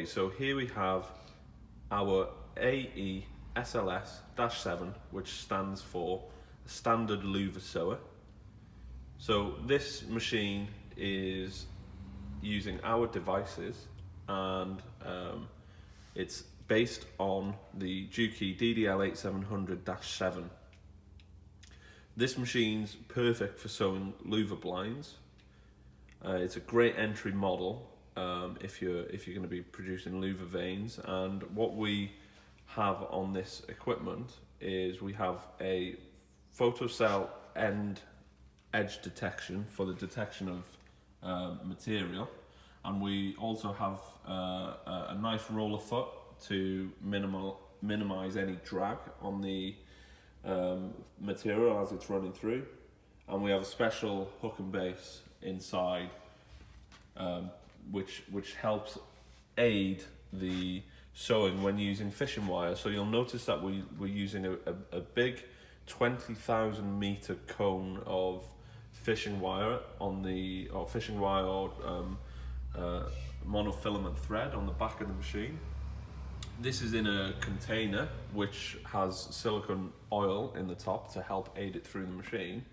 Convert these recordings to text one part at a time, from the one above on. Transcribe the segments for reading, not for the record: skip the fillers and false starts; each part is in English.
Okay, so here we have our AE-SLS-7, which stands for Standard Louvre Sewer. So this machine is using our devices, and it's based on the Juki DDL8700-7. This machine's perfect for sewing Louvre blinds. It's a great entry model if you're going to be producing Louvre vanes. And what we have on this equipment is we have a photocell end edge detection for the detection of material, and we also have a nice roller foot to minimize any drag on the material as it's running through, and we have a special hook and base inside which helps aid the sewing when using fishing wire. So you'll notice that we're using a big 20,000 meter cone of fishing wire on the monofilament thread on the back of the machine. This is in a container which has silicone oil in the top to help aid it through the machine.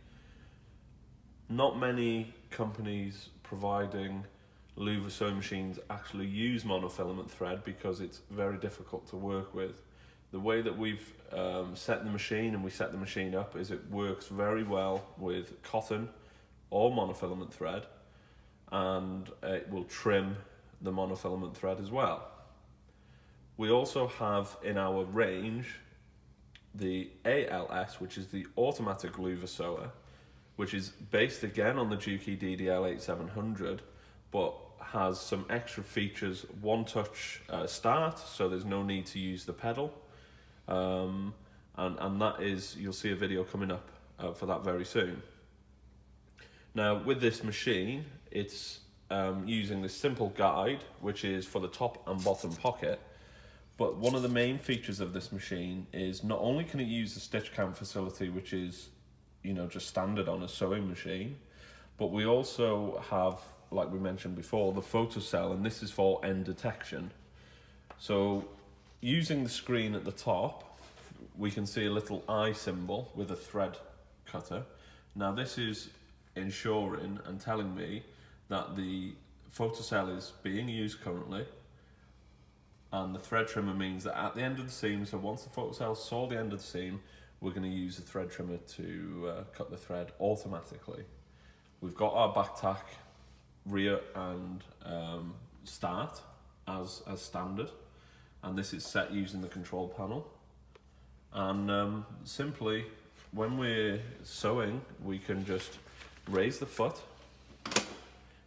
Not many companies providing Louvre sewing machines actually use monofilament thread because it's very difficult to work with. The way that we've set the machine and we set the machine up is it works very well with cotton or monofilament thread, and it will trim the monofilament thread as well. We also have in our range the ALS, which is the automatic Louvre sewer, which is based again on the Juki DDL8700, but has some extra features. One touch start, so there's no need to use the pedal, and that is, you'll see a video coming up for that very soon. Now with this machine, it's using this simple guide which is for the top and bottom pocket. But one of the main features of this machine is not only can it use the stitch count facility, which is, you know, just standard on a sewing machine, but we also have, like we mentioned before, the photocell, and this is for end detection. So using the screen at the top, we can see a little eye symbol with a thread cutter. Now this is ensuring and telling me that the photocell is being used currently, and the thread trimmer means that at the end of the seam, so once the photocell saw the end of the seam, we're going to use the thread trimmer to cut the thread automatically. We've got our back tack, rear and start as standard, and this is set using the control panel. And simply, when we're sewing, we can just raise the foot,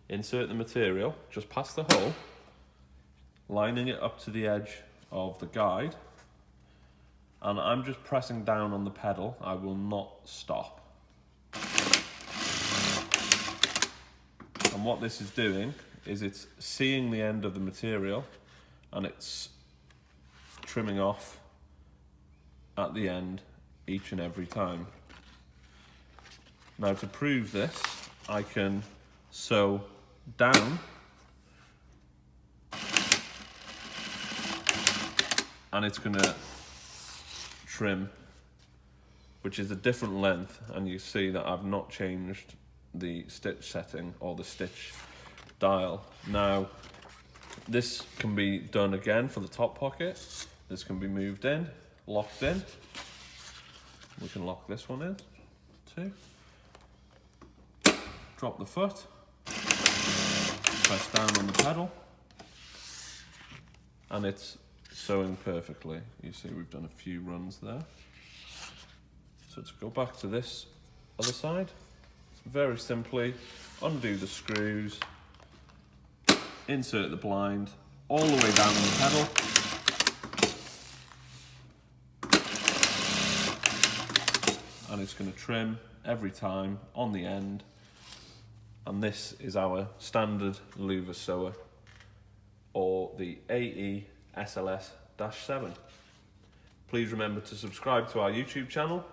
insert the material just past the hole, lining it up to the edge of the guide, and I'm just pressing down on the pedal. I will not stop. And what this is doing is it's seeing the end of the material and it's trimming off at the end each and every time. Now to prove this, I can sew down and it's going to trim, which is a different length, and you see that I've not changed the stitch setting or the stitch dial. Now this can be done again for the top pocket. This can be moved in, locked in. We can lock this one in too. Drop the foot, press down on the pedal, and it's sewing perfectly. You see we've done a few runs there. So to go back to this other side, very simply undo the screws, insert the blind all the way down on the pedal, and it's going to trim every time on the end. And this is our standard Louvre sewer, or the AE-SLS-7. Please remember to subscribe to our YouTube channel,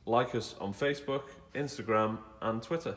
like us on Facebook, Instagram and Twitter.